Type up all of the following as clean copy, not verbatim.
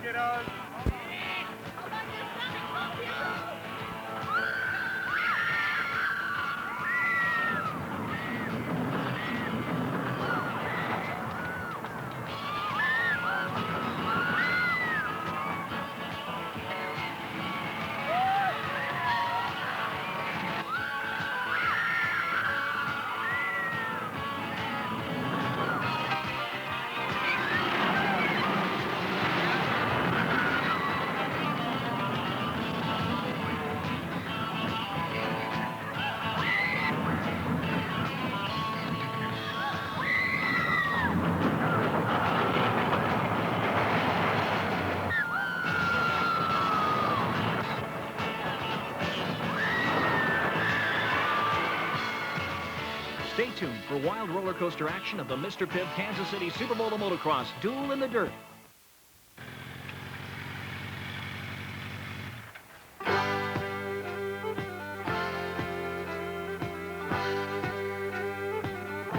kiddos. Stay tuned for wild roller coaster action of the Mr. Pibb Kansas City Superbowl of Motocross Duel in the Dirt.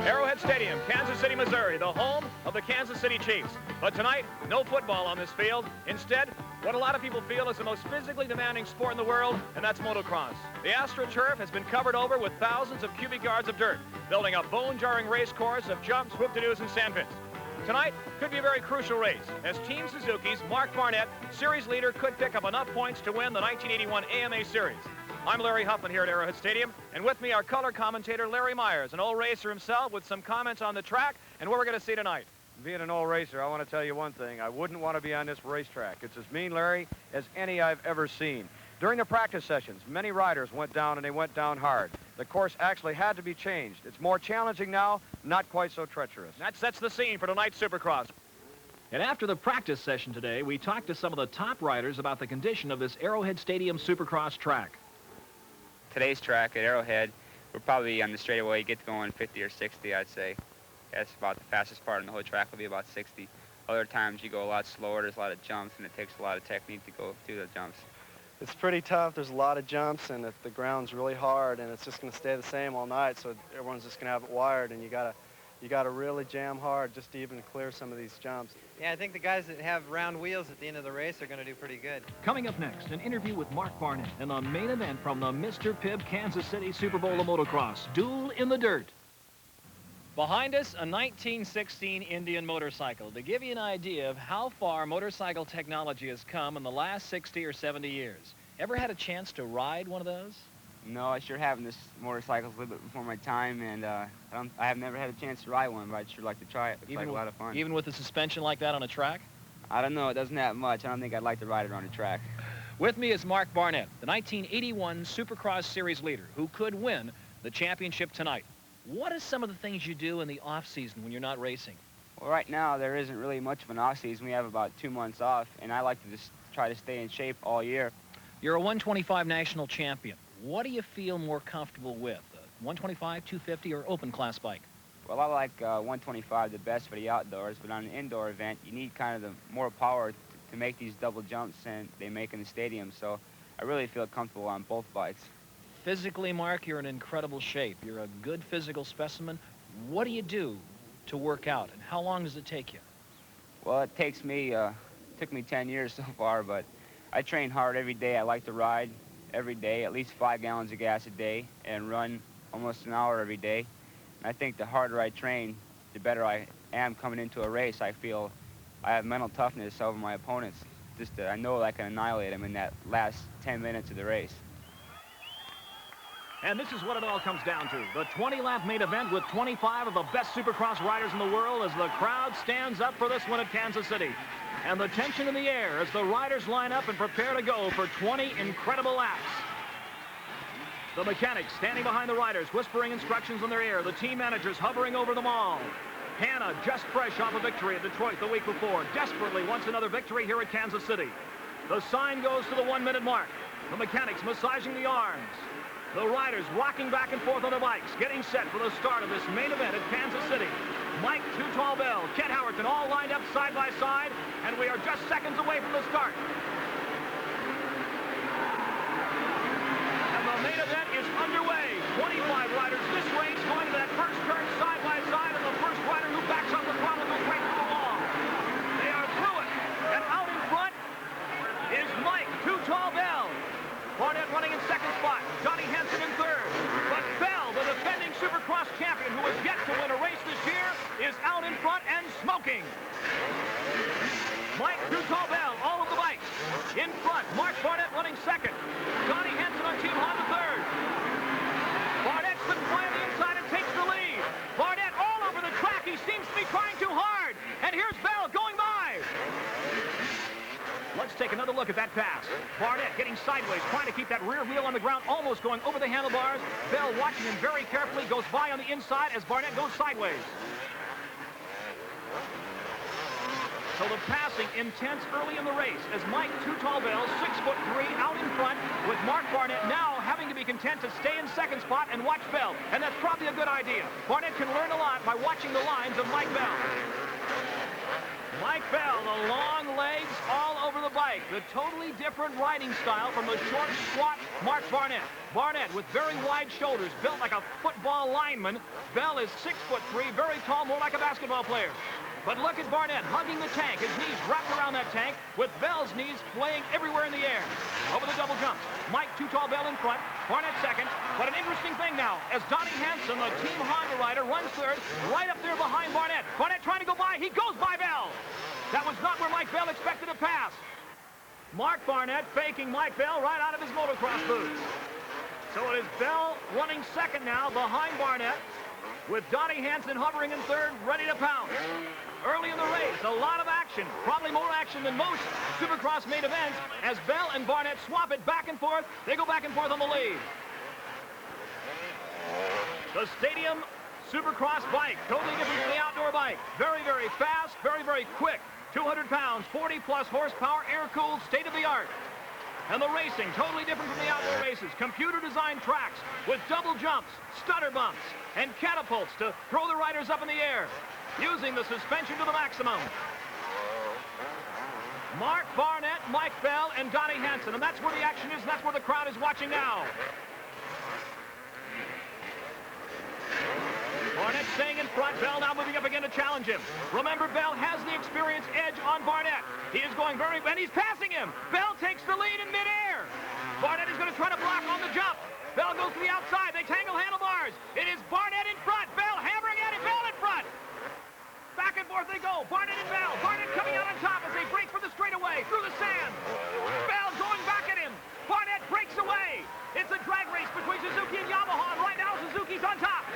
Arrowhead Stadium, Kansas City, Missouri, the home of the Kansas City Chiefs. But tonight, no football on this field. Instead, what a lot of people feel is the most physically demanding sport in the world, and that's motocross. The AstroTurf has been covered over with thousands of cubic yards of dirt, building a bone-jarring race course of jumps, whoop-de-doos, and sandpits. Tonight could be a very crucial race, as Team Suzuki's Mark Barnett, series leader, could pick up enough points to win the 1981 AMA Series. I'm Larry Huffman here at Arrowhead Stadium, and with me our color commentator Larry Maiers, an old racer himself, with some comments on the track and what we're going to see tonight. Being an old racer, I want to tell you one thing. I wouldn't want to be on this racetrack. It's as mean, Larry, as any I've ever seen. During the practice sessions, many riders went down, and they went down hard. The course actually had to be changed. It's more challenging now, not quite so treacherous. That sets the scene for tonight's Supercross. And after the practice session today, we talked to some of the top riders about the condition of this Arrowhead Stadium Supercross track. Today's track at Arrowhead, we're probably on the straightaway, get going 50 or 60, I'd say. That's about the fastest part on the whole track will be about 60. Other times you go a lot slower, there's a lot of jumps, and it takes a lot of technique to go through the jumps. It's pretty tough. There's a lot of jumps, and the ground's really hard, and it's just going to stay the same all night, so everyone's just going to have it wired, and you gotta really jam hard just to even clear some of these jumps. Yeah, I think the guys that have round wheels at the end of the race are going to do pretty good. Coming up next, an interview with Mark Barnett and the main event from the Mr. Pibb Kansas City Superbowl of Motocross, Duel in the Dirt. Behind us, a 1916 Indian motorcycle, to give you an idea of how far motorcycle technology has come in the last 60 or 70 years. Ever had a chance to ride one of those? No, I sure haven't. This motorcycle's a little bit before my time, and I have never had a chance to ride one, but I'd sure like to try it. It's like a lot of fun. Even with a suspension like that on a track? I don't know. It doesn't have much. I don't think I'd like to ride it on a track. With me is Mark Barnett, the 1981 Supercross Series leader, who could win the championship tonight. What are some of the things you do in the off-season when you're not racing? Well, right now, there isn't really much of an off-season. We have about 2 months off, and I like to just try to stay in shape all year. You're a 125 national champion. What do you feel more comfortable with, 125, 250, or open class bike? Well, I like 125 the best for the outdoors, but on an indoor event, you need kind of the more power to make these double jumps and they make in the stadium, so I really feel comfortable on both bikes. Physically, Mark, you're in incredible shape. You're a good physical specimen. What do you do to work out, and how long does it take you? Well, it took me 10 years so far, but I train hard every day. I like to ride every day, at least 5 gallons of gas a day, and run almost an hour every day. And I think the harder I train, the better I am coming into a race. I feel I have mental toughness over my opponents. I know I can annihilate them in that last 10 minutes of the race. And this is what it all comes down to. The 20-lap main event with 25 of the best Supercross riders in the world as the crowd stands up for this one at Kansas City. And the tension in the air as the riders line up and prepare to go for 20 incredible laps. The mechanics standing behind the riders, whispering instructions in their ear. The team managers hovering over them all. Hannah, just fresh off a victory at Detroit the week before, desperately wants another victory here at Kansas City. The sign goes to the 1-minute mark. The mechanics massaging the arms. The riders rocking back and forth on their bikes, getting set for the start of this main event at Kansas City. Mike, Too Tall Bell, Kent Howerton, all lined up side by side, and we are just seconds away from the start. And the main event is underway. 25 riders this race going to that first turn side by side, and the first rider who backs up the throttle goes right through the wall. They are through it, and out in front smoking. Mike Too Tall Bell, all of the bikes. In front, Mark Barnett running second. Donnie Hansen on Team Honda third. Barnett slips by on the inside and takes the lead. Barnett all over the track. He seems to be trying too hard. And here's Bell going by. Let's take another look at that pass. Barnett getting sideways, trying to keep that rear wheel on the ground, almost going over the handlebars. Bell watching him very carefully, goes by on the inside as Barnett goes sideways. So the passing intense early in the race as Mike Too Tall Bell, 6'3", out in front, with Mark Barnett now having to be content to stay in second spot and watch Bell. And that's probably a good idea. Barnett can learn a lot by watching the lines of Mike Bell. Mike Bell, the long legs all over the bike. The totally different riding style from the short, squat Mark Barnett. Barnett with very wide shoulders, built like a football lineman. Bell is 6'3", very tall, more like a basketball player. But look at Barnett hugging the tank, his knees wrapped around that tank, with Bell's knees playing everywhere in the air. Over the double jumps, Mike Too Tall Bell in front, Barnett second. But an interesting thing now, as Donnie Hansen, the Team Honda rider, runs third, right up there behind Barnett. Barnett trying to go by, he goes by Bell. That was not where Mike Bell expected to pass. Mark Barnett faking Mike Bell right out of his motocross boots. So it is Bell running second now behind Barnett, with Donnie Hansen hovering in third, ready to pounce. Early in the race, a lot of action, probably more action than most Supercross main events, as Bell and Barnett swap it back and forth. They go back and forth on the lead. The Stadium Supercross bike, totally different from the outdoor bike. Very, very fast, very, very quick. 200 pounds, 40-plus horsepower, air-cooled, state-of-the-art. And the racing, totally different from the outdoor races. Computer-designed tracks with double jumps, stutter bumps, and catapults to throw the riders up in the air, using the suspension to the maximum. Mark Barnett, Mike Bell, and Donnie Hansen. And that's where the action is, and that's where the crowd is watching now. Barnett staying in front. Bell now moving up again to challenge him. Remember, Bell has the experience edge on Barnett. He is going very, and he's passing him. Bell takes the lead in midair. Barnett is going to try to block on the jump. Bell goes to the outside. They tangle handlebars. It is Barnett in front. Bell hammering at him. Bell in front. Back and forth they go. Barnett and Bell. Barnett coming out on top as they break for the straightaway through the sand. Bell going back at him. Barnett breaks away. It's a drag race between Suzuki and Yamaha. And right now, Suzuki's on top.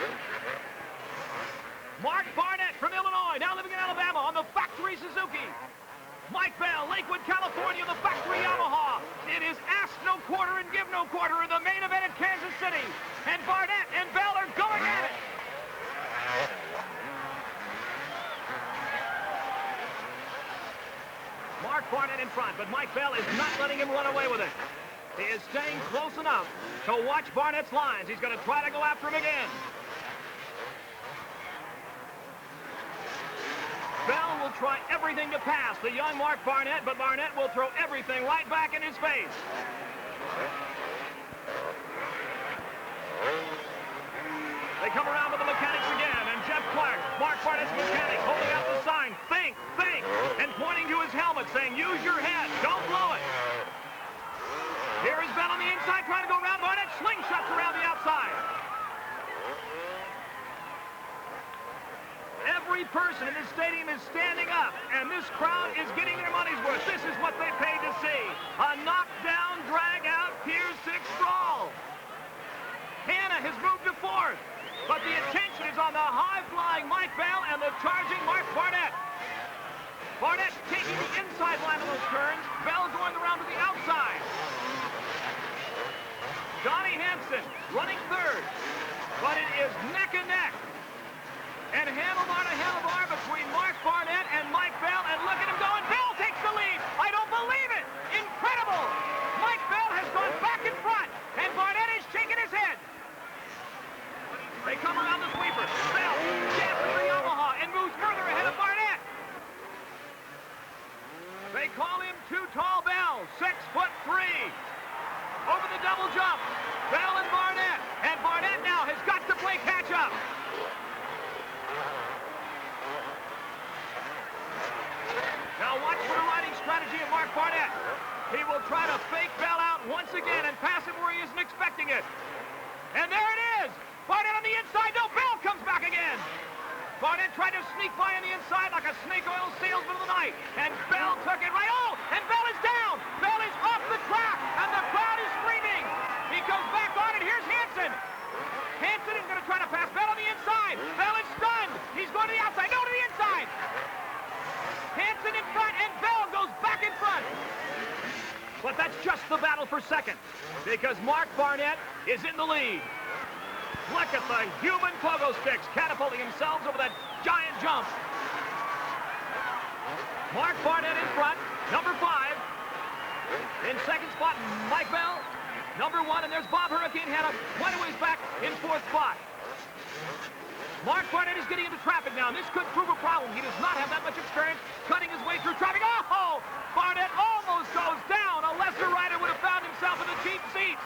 Mark Barnett from Illinois, now living in Alabama on the factory Suzuki. Mike Bell, Lakewood, California, the factory Yamaha. It is ask no quarter and give no quarter in the main event at Kansas City. And Barnett and Bell are going at it. Mark Barnett in front, but Mike Bell is not letting him run away with it. He is staying close enough to watch Barnett's lines. He's going to try to go after him again. Bell will try everything to pass the young Mark Barnett, but Barnett will throw everything right back in his face. They come around with the mechanics again, and Jeff Clark, Mark Barnett's mechanic, holding out the sign, think, and pointing to his helmet, saying, use your head, don't blow it. Here is Bell on the inside, trying to go around. Barnett slingshots around the outside. Every person in this stadium is standing up, and this crowd is getting their money's worth. This is what they paid to see. A knockdown, drag-out, Pier 6 brawl. Hannah has moved to fourth, but the attention is on the high-flying Mike Bell and the charging Mark Barnett. Barnett taking the inside line of those turns. Bell going around to the outside. Donnie Hansen running third, but it is neck and neck. And handlebar to handlebar between Mark Barnett and Mike Bell. And look at him going. Bell takes the lead. I don't believe it. Incredible. Mike Bell has gone back in front. And Barnett is shaking his head. They come around the sweeper. Bell jabs the Yamaha and moves further ahead of Barnett. They call him Too Tall Bell, 6'3". Over the double jump. Bell and Barnett. And Barnett now has got to play catch up. Now watch for the riding strategy of Mark Barnett. He will try to fake Bell out once again and pass him where he isn't expecting it. And there it is! Barnett on the inside. No, Bell comes back again. Barnett tried to sneak by on the inside like a snake oil salesman of the night. And Bell took it right. Oh, and Bell is down. Bell is off the track, and the crowd is screaming. He goes back on it. Here's Hansen. Hansen is going to try to pass Bell on the inside. Bell is stunned. He's going to the outside. No, to the inside. Hansen in front, and Bell goes back in front. But that's just the battle for second, because Mark Barnett is in the lead. Look at the human pogo sticks catapulting themselves over that giant jump. Mark Barnett in front, number 5. In second spot, Mike Bell, number 1, and there's Bob Hurricane Hanna quite a ways back in 4th spot. Mark Barnett is getting into traffic now, and this could prove a problem. He does not have that much experience cutting his way through traffic. Oh! Barnett almost goes down. A lesser rider would have found himself in the cheap seats.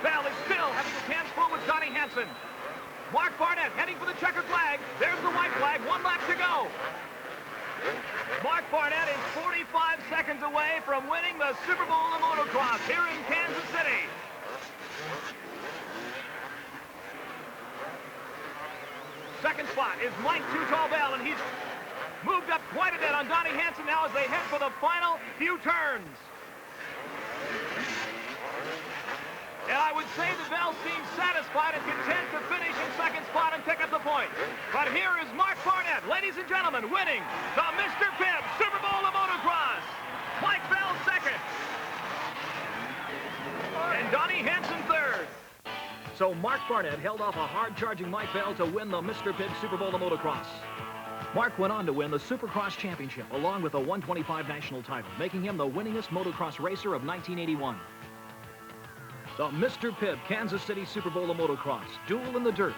Bell is still having his hands full with Donnie Hansen. Mark Barnett heading for the checkered flag. There's the white flag. 1 lap to go. Mark Barnett is 45 seconds away from winning the Super Bowl of motocross here in Kansas City. Second spot is Mike Too Tall Bell, and he's moved up quite a bit on Donnie Hansen now as they head for the final few turns. And I would say that Bell seems satisfied and content to finish in second spot and pick up the point. But here is Mark Barnett, ladies and gentlemen, winning the Mr. Pibb Super Bowl of motocross. Mike Bell second. And Donnie Hansen third. So Mark Barnett held off a hard-charging Mike Bell to win the Mr. Pibb Super Bowl of motocross. Mark went on to win the Supercross Championship along with the 125 national title, making him the winningest motocross racer of 1981. The Mr. Pibb Kansas City Super Bowl of motocross, Duel in the Dirt,